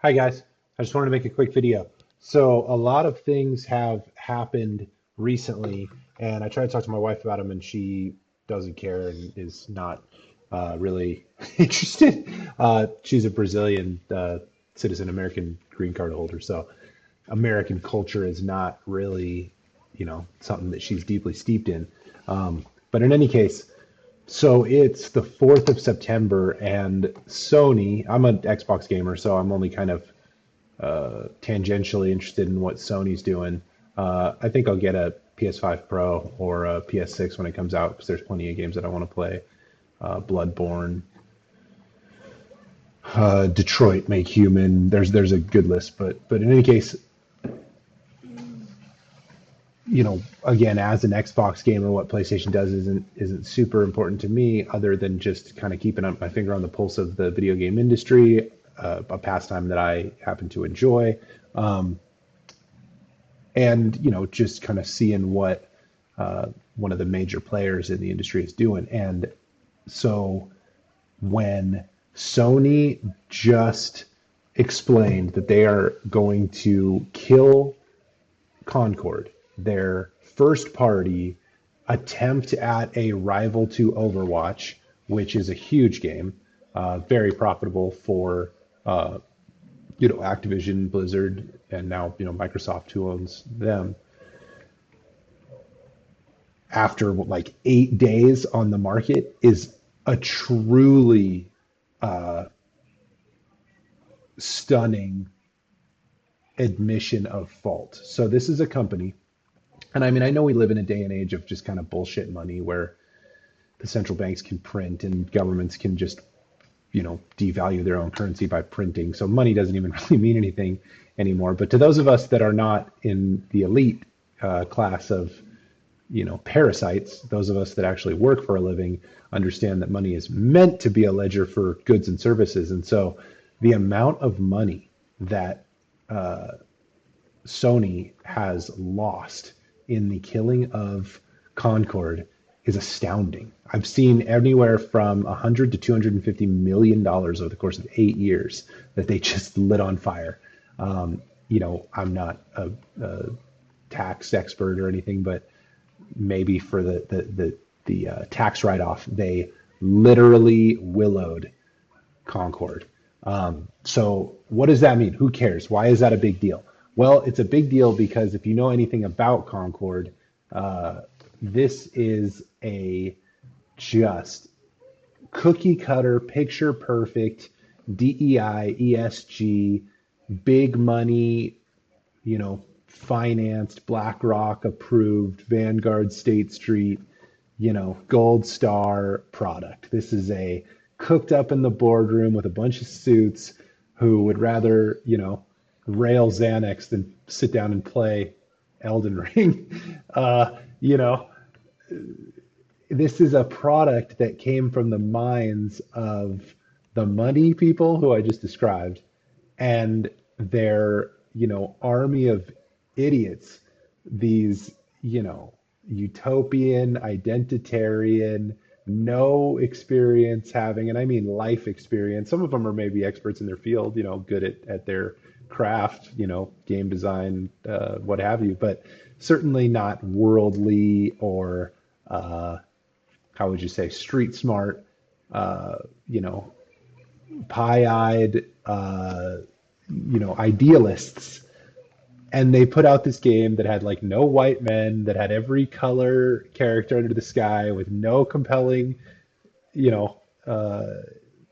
Hi guys, I just wanted to make a quick video. So a lot of things have happened recently, and I tried to talk to my wife about them, and she doesn't care and is not really interested. She's a Brazilian citizen, American green card holder, so American culture is not really, something that she's deeply steeped in. But in any case, so it's the 4th of September, and Sony, I'm an Xbox gamer, so I'm only kind of tangentially interested in what Sony's doing. I think I'll get a PS5 Pro or a PS6 when it comes out because there's plenty of games that I want to play. Bloodborne, Detroit, Make Human. There's a good list, but in any case, again, as an Xbox gamer, what PlayStation does isn't super important to me, other than just kind of keeping up my finger on the pulse of the video game industry, a pastime that I happen to enjoy, and just kind of seeing what one of the major players in the industry is doing. And so when Sony just explained that they are going to kill Concord, their first party attempt at a rival to Overwatch, which is a huge game, very profitable for Activision, Blizzard, and now Microsoft, who owns them. After like 8 days on the market, is a truly stunning admission of fault. So this is a company, and I mean, I know we live in a day and age of just kind of bullshit money where the central banks can print and governments can just, devalue their own currency by printing. So money doesn't even really mean anything anymore. But to those of us that are not in the elite class of, parasites, those of us that actually work for a living, understand that money is meant to be a ledger for goods and services. And so the amount of money that Sony has lost in the killing of Concord is astounding. I've seen anywhere from 100 to 250 million dollars over the course of 8 years that they just lit on fire. I'm not a tax expert or anything, but maybe for the tax write-off, they literally willowed Concord. So what does that mean? Who cares? Why is that a big deal? Well, it's a big deal because if you know anything about Concord, this is a just cookie cutter, picture perfect, DEI, ESG, big money, financed, BlackRock approved, Vanguard, State Street, Gold Star product. This is a cooked up in the boardroom with a bunch of suits who would rather, rail Xanax than sit down and play Elden Ring. You know, this is a product that came from the minds of the money people who I just described and their, army of idiots, these, utopian, identitarian, no experience having, and I mean life experience. Some of them are maybe experts in their field, good at their craft, game design, what have you, but certainly not worldly or, how would you say, street smart, you know, pie-eyed, idealists. And they put out this game that had like no white men, that had every color character under the sky with no compelling, you know,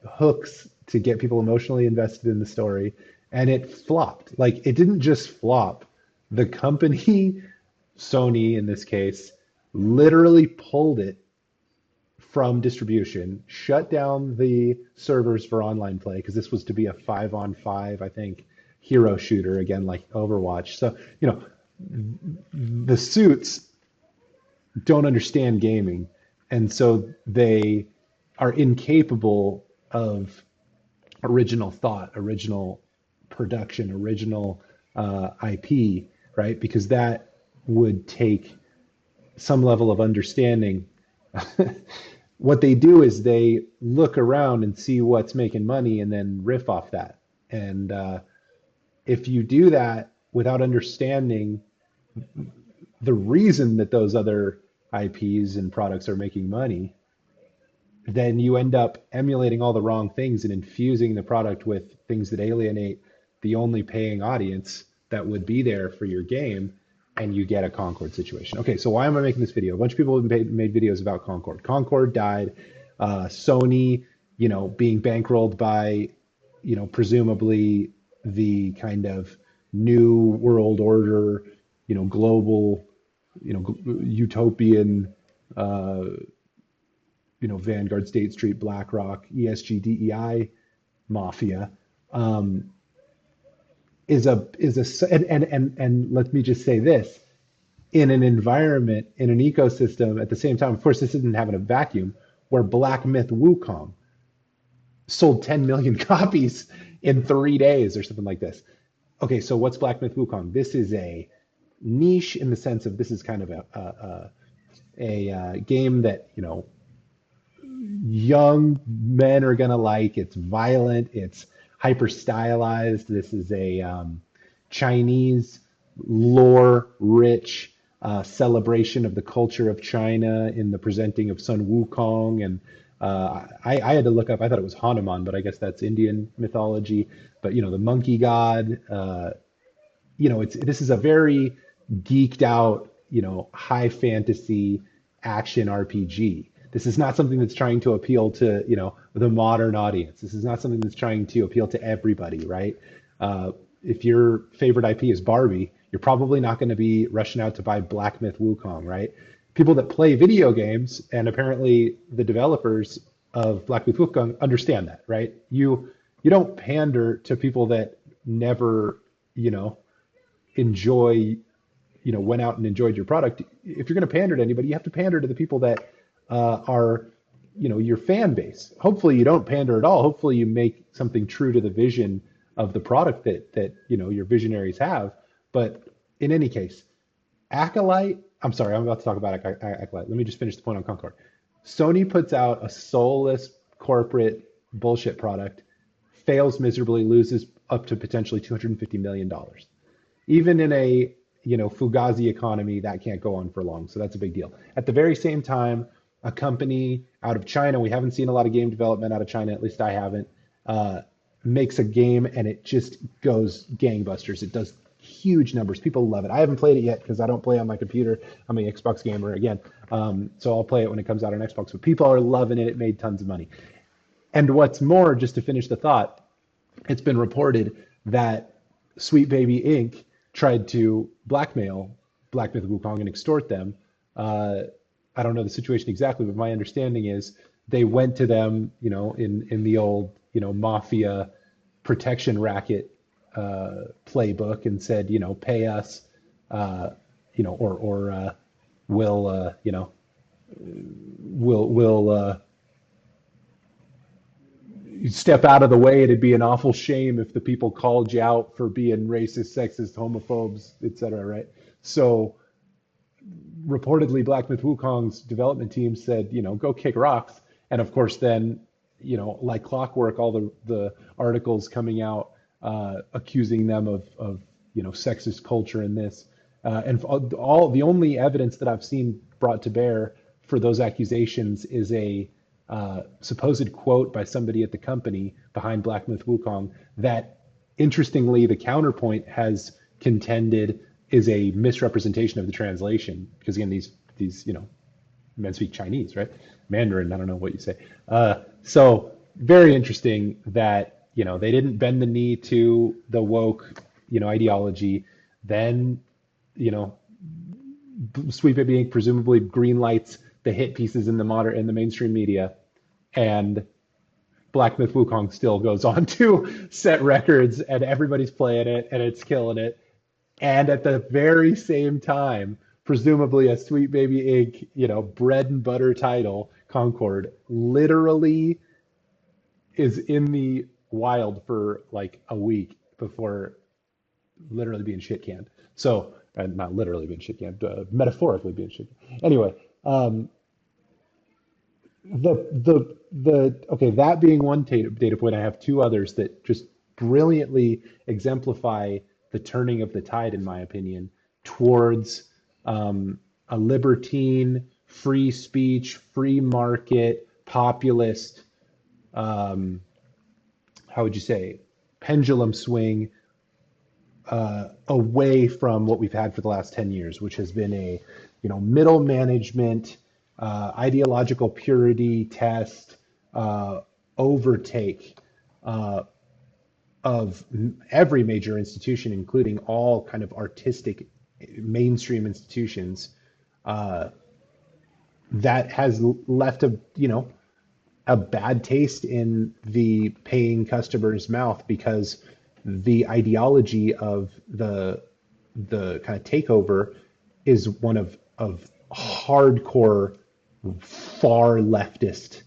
hooks to get people emotionally invested in the story. And it flopped. Like it didn't just flop. The company, Sony in this case, literally pulled it from distribution, shut down the servers for online play because this was to be a 5-on-5, I think, hero shooter again, like Overwatch. So, the suits don't understand gaming, and so they are incapable of original thought, original production, original IP, right? Because that would take some level of understanding. What they do is they look around and see what's making money and then riff off that. And if you do that without understanding the reason that those other IPs and products are making money, then you end up emulating all the wrong things and infusing the product with things that alienate the only paying audience that would be there for your game, and you get a Concord situation. Okay, so why am I making this video? A bunch of people have made videos about Concord. Concord died. Sony, being bankrolled by, presumably the kind of new world order, global, utopian, uh, Vanguard, State Street, BlackRock, ESG, DEI mafia, um, and let me just say this, in an environment, in an ecosystem at the same time. Of course, this isn't having a vacuum, where Black Myth Wukong sold 10 million copies in 3 days or something like this. Okay, so what's Black Myth Wukong? This is a niche in the sense of this is kind of a game that young men are gonna like. It's violent. It's hyper stylized. This is a Chinese lore rich celebration of the culture of China in the presenting of Sun Wukong. And I had to look up. I thought it was Hanuman, but I guess that's Indian mythology. But the monkey god. This is a very geeked out, high fantasy action RPG. This is not something that's trying to appeal to, the modern audience. This is not something that's trying to appeal to everybody, right? If your favorite IP is Barbie, you're probably not going to be rushing out to buy Black Myth Wukong, right? People that play video games, and apparently the developers of Black Myth Wukong understand that, right? You don't pander to people that never, enjoy, went out and enjoyed your product. If you're going to pander to anybody, you have to pander to the people that are, your fan base. Hopefully you don't pander at all. Hopefully you make something true to the vision of the product that your visionaries have. But in any case, Acolyte, I'm sorry, I'm about to talk about Acolyte. Let me just finish the point on Concord. Sony puts out a soulless corporate bullshit product, fails miserably, loses up to potentially $250 million. Even in a Fugazi economy, that can't go on for long. So that's a big deal. At the very same time, a company out of China, we haven't seen a lot of game development out of China, at least I haven't, makes a game and it just goes gangbusters. It does huge numbers. People love it. I haven't played it yet because I don't play on my computer. I'm an Xbox gamer again. So I'll play it when it comes out on Xbox. But people are loving it. It made tons of money. And what's more, just to finish the thought, it's been reported that Sweet Baby Inc. tried to blackmail Black Myth Wukong and extort them. I don't know the situation exactly, but my understanding is they went to them, in the old, mafia protection racket playbook and said, pay us, or we'll, we'll step out of the way. It'd be an awful shame if the people called you out for being racist, sexist, homophobes, etc. Right? So reportedly, Black Myth Wukong's development team said, go kick rocks. And of course, then, like clockwork, all the articles coming out accusing them of sexist culture in this. And all the only evidence that I've seen brought to bear for those accusations is a supposed quote by somebody at the company behind Black Myth Wukong that, interestingly, the counterpoint has contended is a misrepresentation of the translation. Because again, these men speak Chinese, right? Mandarin, I don't know what you say. So very interesting that they didn't bend the knee to the woke ideology. Then Sweet Baby Inc. presumably green lights the hit pieces in the mainstream media, and Black Myth Wukong still goes on to set records, and everybody's playing it, and it's killing it. And at the very same time, presumably a Sweet Baby Inc. Bread and butter title, Concord, literally is in the wild for like a week before literally being shit canned. So, and not literally being shit canned, metaphorically being shit canned. Anyway, okay, that being one data point, I have two others that just brilliantly exemplify the turning of the tide, in my opinion, towards a libertine, free speech, free market, populist, um, how would you say, pendulum swing away from what we've had for the last 10 years, which has been a, middle management, ideological purity test, overtake uh, of every major institution, including all kind of artistic mainstream institutions, uh, that has left a bad taste in the paying customer's mouth because the ideology of the kind of takeover is one of hardcore far leftist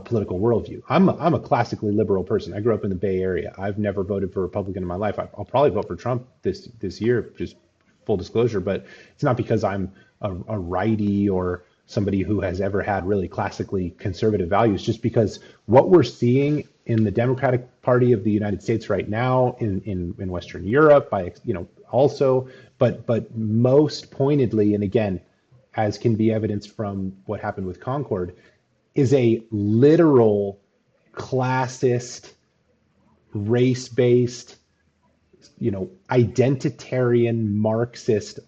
political worldview. I'm a classically liberal person. I grew up in the Bay Area. I've never voted for Republican in my life. I'll probably vote for Trump this year, just full disclosure. But it's not because I'm a righty or somebody who has ever had really classically conservative values. Just because what we're seeing in the Democratic Party of the United States right now, in Western Europe, by also, but most pointedly, and again, as can be evidenced from what happened with Concord, is a literal classist, race-based, identitarian, Marxist,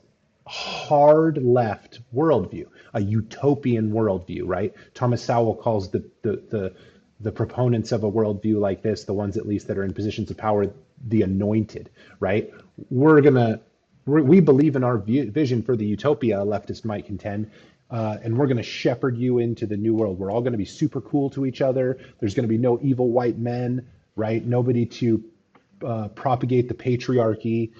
hard left worldview, a utopian worldview, right? Thomas Sowell calls the proponents of a worldview like this, the ones at least that are in positions of power, the anointed, right? We believe in our vision for the utopia, a leftist might contend, and we're going to shepherd you into the new world. We're all going to be super cool to each other. There's going to be no evil white men, right? Nobody to propagate the patriarchy.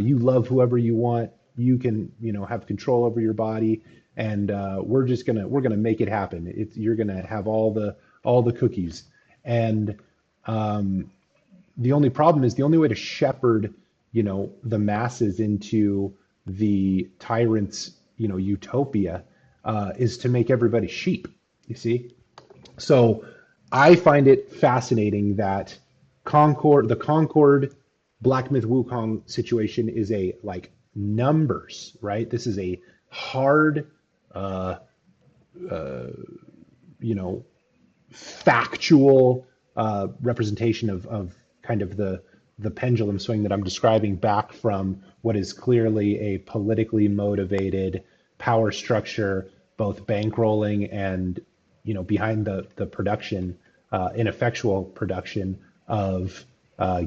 You love whoever you want. You can, have control over your body, and we're gonna make it happen. You're gonna have all the cookies, and the only problem is the only way to shepherd, the masses into the tyrant's, utopia, is to make everybody sheep. You see, so I find it fascinating that the Concord Black Myth Wukong situation is a like numbers, right? This is a hard, uh, uh, factual representation of kind of the pendulum swing that I'm describing back from what is clearly a politically motivated power structure, both bankrolling and behind the production, ineffectual production of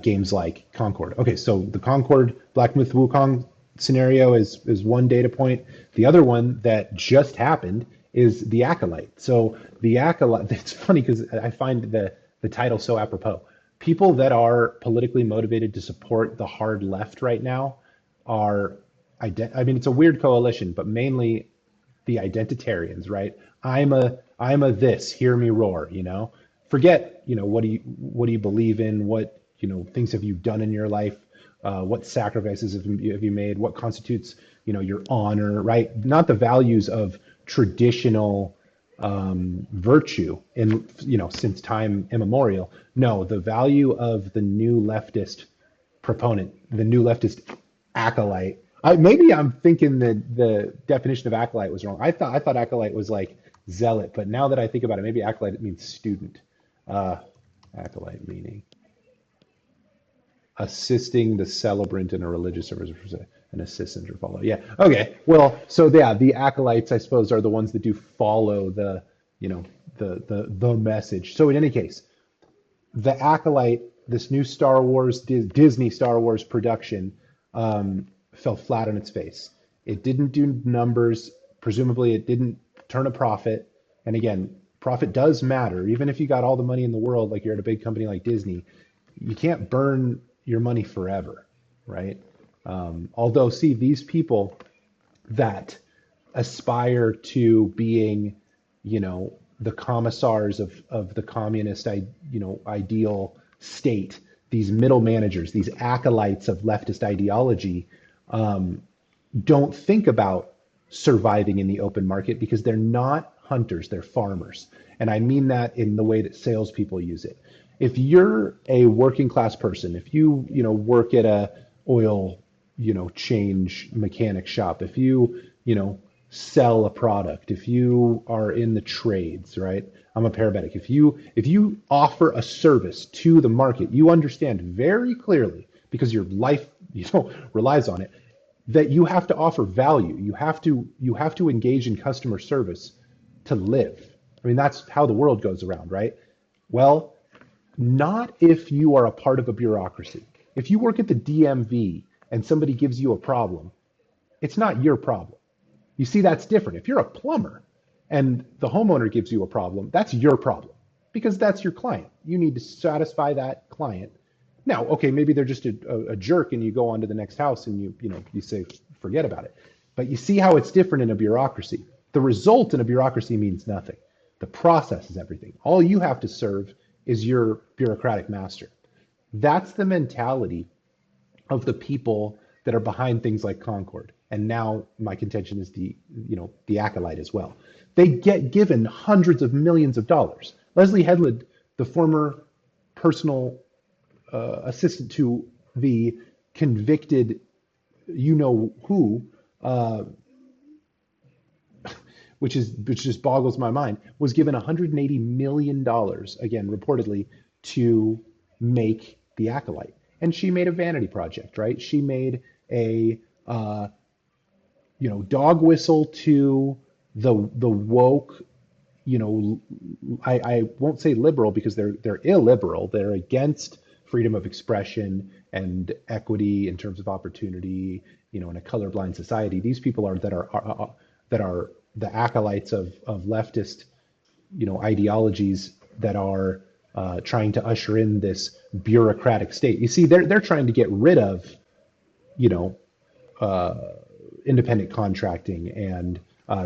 games like Concord. Okay, so the Concord Black Myth Wukong scenario is one data point. The other one that just happened is the Acolyte. So the Acolyte, it's funny because I find the title so apropos. People that are politically motivated to support the hard left right now are, I mean, it's a weird coalition, but mainly the identitarians, right? I'm a this, hear me roar, Forget, what do you believe in? What, things have you done in your life? What sacrifices have you made? What constitutes, your honor, right? Not the values of traditional virtue in, since time immemorial. No, the value of the new leftist proponent, the new leftist acolyte. Maybe I'm thinking that the definition of acolyte was wrong. I thought acolyte was like zealot, but now that I think about it, maybe acolyte means student. Uh, Acolyte meaning assisting the celebrant in a religious service, an assistant or follow. Yeah. Okay. Well, so yeah, the acolytes, I suppose, are the ones that do follow the message. So in any case, the Acolyte, this new Star Wars, Disney Star Wars production, fell flat on its face. It didn't do numbers. Presumably, it didn't turn a profit. And again, profit does matter. Even if you got all the money in the world, like you're at a big company like Disney, you can't burn your money forever, right? Although, see, these people that aspire to being, the commissars of the communist, ideal state, these middle managers, these acolytes of leftist ideology, don't think about surviving in the open market because they're not hunters, they're farmers. And I mean that in the way that salespeople use it. if you're a working class person, if you, work at a oil, change mechanic shop, if you, sell a product, if you are in the trades, right? I'm a paramedic. If you offer a service to the market, you understand very clearly because your life, relies on it, that you have to offer value. You have to engage in customer service to live. I mean, that's how the world goes around, right? Well, not if you are a part of a bureaucracy. If you work at the DMV and somebody gives you a problem, it's not your problem. You see, that's different. If you're a plumber and the homeowner gives you a problem, that's your problem because that's your client. You need to satisfy that client. Now, okay, maybe they're just a jerk and you go on to the next house and you say, forget about it. But you see how it's different in a bureaucracy. The result in a bureaucracy means nothing. The process is everything. All you have to serve is your bureaucratic master. That's the mentality of the people that are behind things like Concord. And now my contention is the Acolyte as well. They get given hundreds of millions of dollars. Leslie Headland, the former personal assistant to the convicted, who, which just boggles my mind, was given $180 million, again, reportedly, to make the Acolyte. And she made a vanity project, right? She made a dog whistle to the woke, I won't say liberal because they're illiberal. They're against freedom of expression and equity in terms of opportunity, in a colorblind society. These people that are the acolytes of leftist, ideologies that are trying to usher in this bureaucratic state. You see, they're trying to get rid of, you know, independent contracting and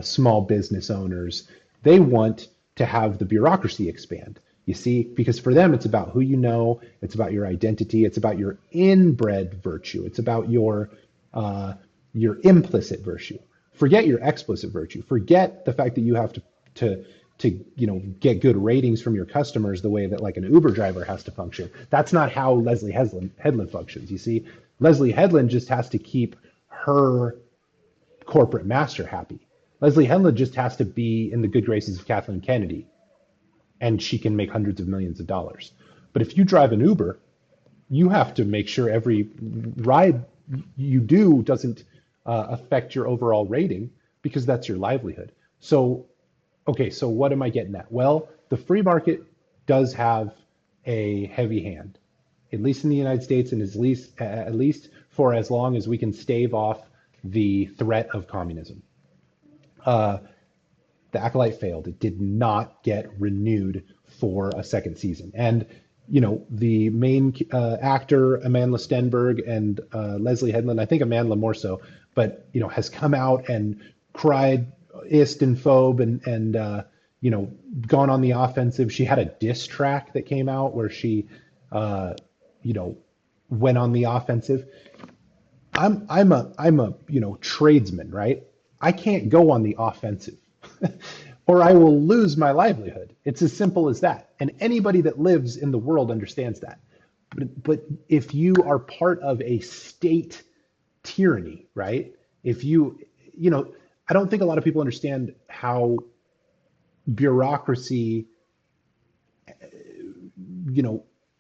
small business owners. They want to have the bureaucracy expand. You see, because for them, it's about who you know, it's about your identity, it's about your inbred virtue, it's about your implicit virtue. Forget your explicit virtue. Forget the fact that you have to get good ratings from your customers the way that like an Uber driver has to function. That's not how Leslie Headland functions. You see, Leslie Headland just has to keep her corporate master happy. Leslie Headland just has to be in the good graces of Kathleen Kennedy, and she can make hundreds of millions of dollars. But if you drive an Uber, you have to make sure every ride you do doesn't affect your overall rating because that's your livelihood. So, okay, so what am I getting at? Well, the free market does have a heavy hand, at least in the United States, and at least for as long as we can stave off the threat of communism. The Acolyte failed. It did not get renewed for a second season. And, the main actor, Amandla Stenberg, and Leslie Headland, I think Amandla more so, but, has come out and cried ist and phobe and gone on the offensive. She had a diss track that came out where she, went on the offensive. I'm a tradesman, right? I can't go on the offensive or I will lose my livelihood. It's as simple as that. And anybody that lives in the world understands that. But if you are part of a state tyranny, right? If I don't think a lot of people understand how bureaucracy,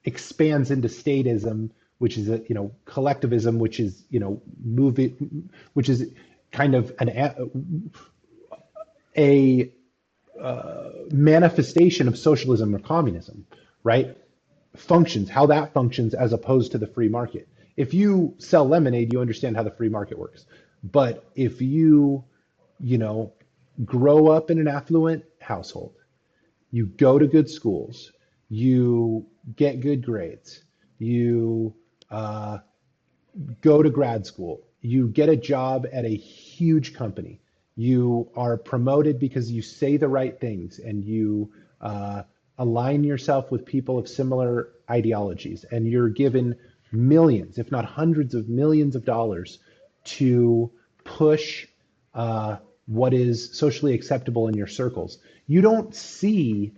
expands into statism, which is collectivism, which is which is kind of a manifestation of socialism or communism, right? How that functions as opposed to the free market. If you sell lemonade, you understand how the free market works. But if you, grow up in an affluent household, you go to good schools, you get good grades, you go to grad school, you get a job at a huge company, you are promoted because you say the right things and you align yourself with people of similar ideologies, and you're given millions, if not hundreds of millions of dollars to push what is socially acceptable in your circles. You don't see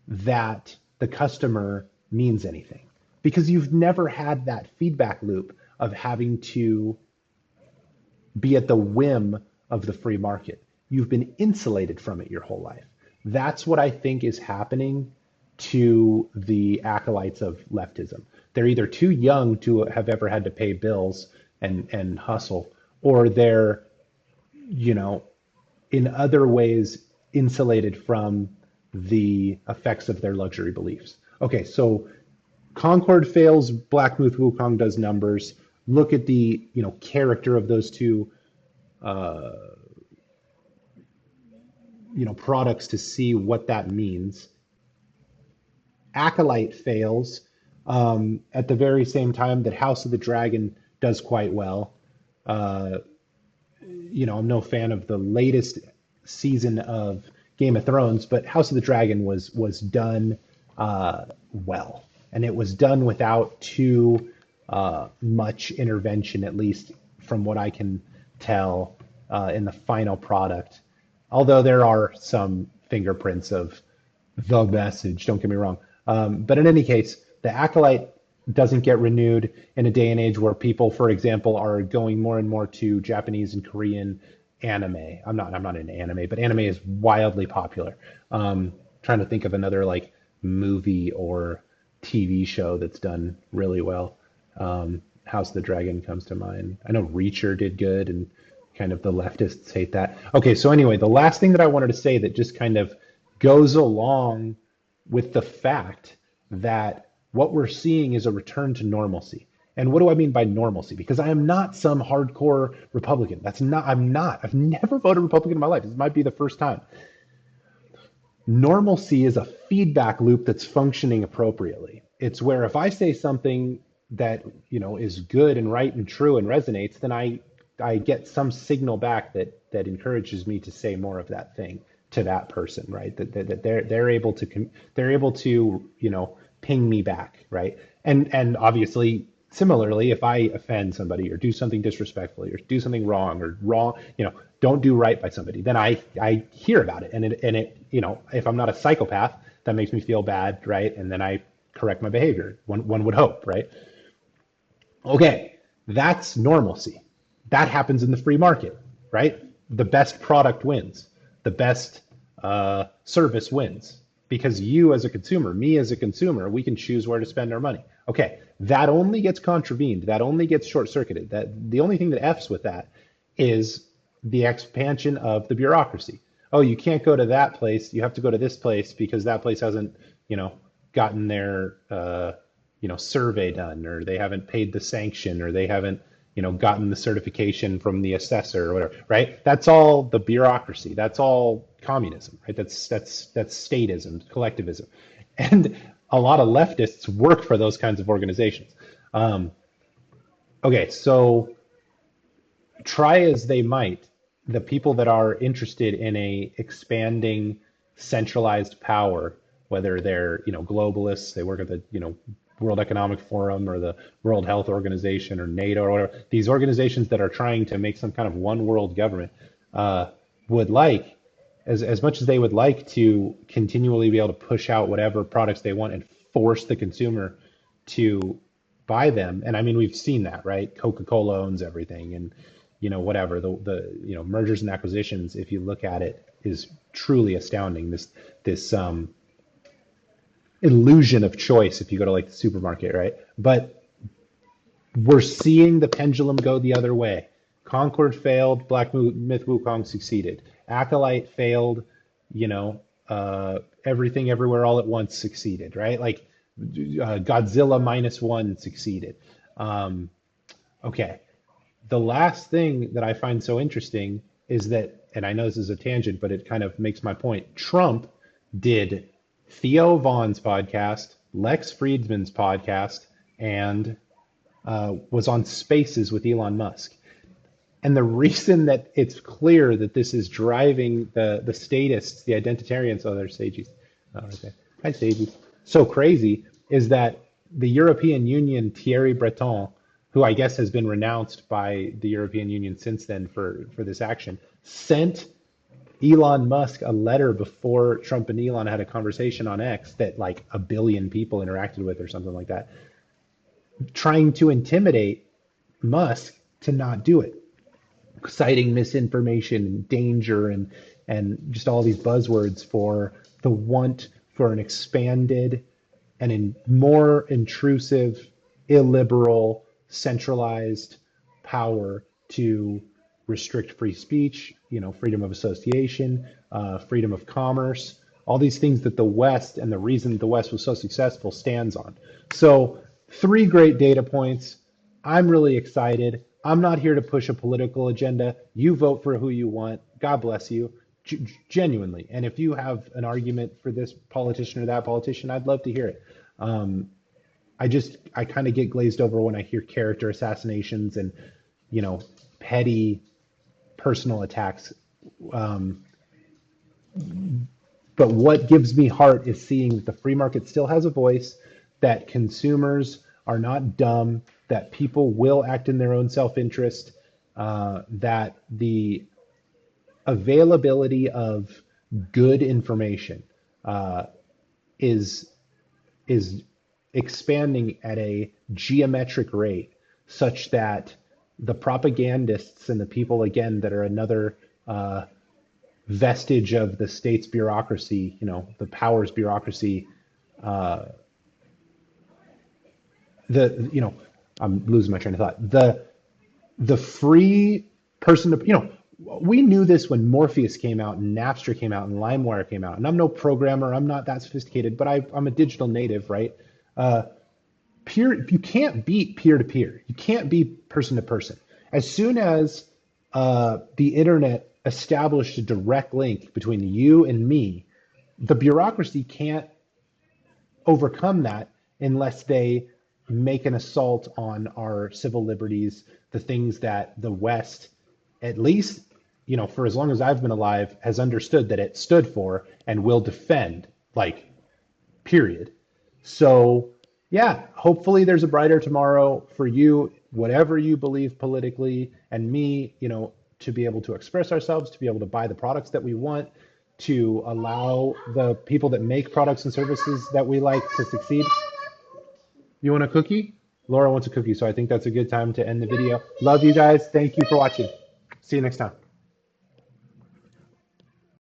that the customer means anything because you've never had that feedback loop of having to be at the whim of the free market. You've been insulated from it your whole life. That's what I think is happening to the acolytes of leftism. They're either too young to have ever had to pay bills and hustle, or they're, you know, in other ways insulated from the effects of their luxury beliefs. Okay, so Concord fails, Black Myth Wukong does numbers. Look at the, character of those two uh, products to see what that means. Acolyte fails at the very same time that House of the Dragon does quite well. Uh, I'm no fan of the latest season of Game of Thrones, but House of the Dragon was done well, and it was done without too much intervention, at least from what I can tell in the final product. Although there are some fingerprints of the message, don't get me wrong. But in any case, the Acolyte doesn't get renewed in a day and age where people, for example, are going more and more to Japanese and Korean anime. I'm not into anime, but anime is wildly popular. Trying to think of another like movie or TV show that's done really well. House of the Dragon comes to mind. I know Reacher did good, and kind of the leftists hate that. Okay, so anyway, the last thing that I wanted to say that just kind of goes along with the fact that what we're seeing is a return to normalcy. And what do I mean by normalcy? Because I am not some hardcore Republican. I'm not. I've never voted Republican in my life. This might be the first time. Normalcy is a feedback loop that's functioning appropriately. It's where if I say something that, is good and right and true and resonates, then I get some signal back that encourages me to say more of that thing to that person, right? That they're able to ping me back, right? And obviously similarly, if I offend somebody or do something disrespectfully or do something wrong, don't do right by somebody, then I hear about it, and it if I'm not a psychopath, that makes me feel bad, right? And then I correct my behavior. One would hope, right? Okay, that's normalcy. That happens in the free market, right? The best product wins. The best service wins because you as a consumer, me as a consumer, we can choose where to spend our money. Okay, that only gets contravened. That only gets short-circuited. That the only thing that F's with that is the expansion of the bureaucracy. Oh, you can't go to that place. You have to go to this place because that place hasn't, gotten their, survey done, or they haven't paid the sanction, or they haven't, gotten the certification from the assessor or whatever, right? That's all the bureaucracy. That's all communism, right? That's statism, collectivism, and a lot of leftists work for those kinds of organizations. Okay, so try as they might, the people that are interested in a expanding centralized power, whether they're globalists, they work at the World Economic Forum or the World Health Organization or NATO or whatever, these organizations that are trying to make some kind of one world government would like, as much as they would like to continually be able to push out whatever products they want and force the consumer to buy them. And I mean, we've seen that, right? Coca-Cola owns everything, and whatever the mergers and acquisitions, if you look at it, is truly astounding. This illusion of choice if you go to like the supermarket, right? But we're seeing the pendulum go the other way. Concord failed, Black Myth Wukong succeeded. Acolyte failed, everything everywhere all at once succeeded, right? Like Godzilla -1 succeeded. Okay. The last thing that I find so interesting is that, and I know this is a tangent, but it kind of makes my point. Trump did Theo Vaughn's podcast, Lex Friedman's podcast, and was on Spaces with Elon Musk. And the reason that it's clear that this is driving the statists, the identitarians, oh, there's Sages. Oh, okay. Hi, Sages. So crazy is that the European Union, Thierry Breton, who I guess has been renounced by the European Union since then for this action, sent Elon Musk a letter before Trump and Elon had a conversation on X that like a billion people interacted with or something like that, trying to intimidate Musk to not do it, citing misinformation and danger and just all these buzzwords for the want for an expanded and more intrusive, illiberal, centralized power to restrict free speech, freedom of association, freedom of commerce, all these things that the West and the reason the West was so successful stands on. So, three great data points. I'm really excited. I'm not here to push a political agenda. You vote for who you want. God bless you. Genuinely. And if you have an argument for this politician or that politician, I'd love to hear it. Um, I kind of get glazed over when I hear character assassinations and, petty personal attacks. Um, but what gives me heart is seeing that the free market still has a voice, that consumers are not dumb, that people will act in their own self-interest, that the availability of good information uh, is is expanding at a geometric rate, such that the propagandists and the people again that are another vestige of the state's bureaucracy, the powers bureaucracy, uh, I'm losing my train of thought. The free person to, we knew this when Morpheus came out and Napster came out and LimeWire came out. And I'm no programmer, I'm not that sophisticated, but I'm a digital native, right? Uh, you can't beat peer to peer. You can't beat person to person. As soon as the internet established a direct link between you and me, the bureaucracy can't overcome that unless they make an assault on our civil liberties, the things that the West, at least, for as long as I've been alive, has understood that it stood for and will defend, like, period. So, yeah, hopefully there's a brighter tomorrow for you, whatever you believe politically, and me, to be able to express ourselves, to be able to buy the products that we want, to allow the people that make products and services that we like to succeed. You want a cookie? Laura wants a cookie, so I think that's a good time to end the video. Love you guys. Thank you for watching. See you next time.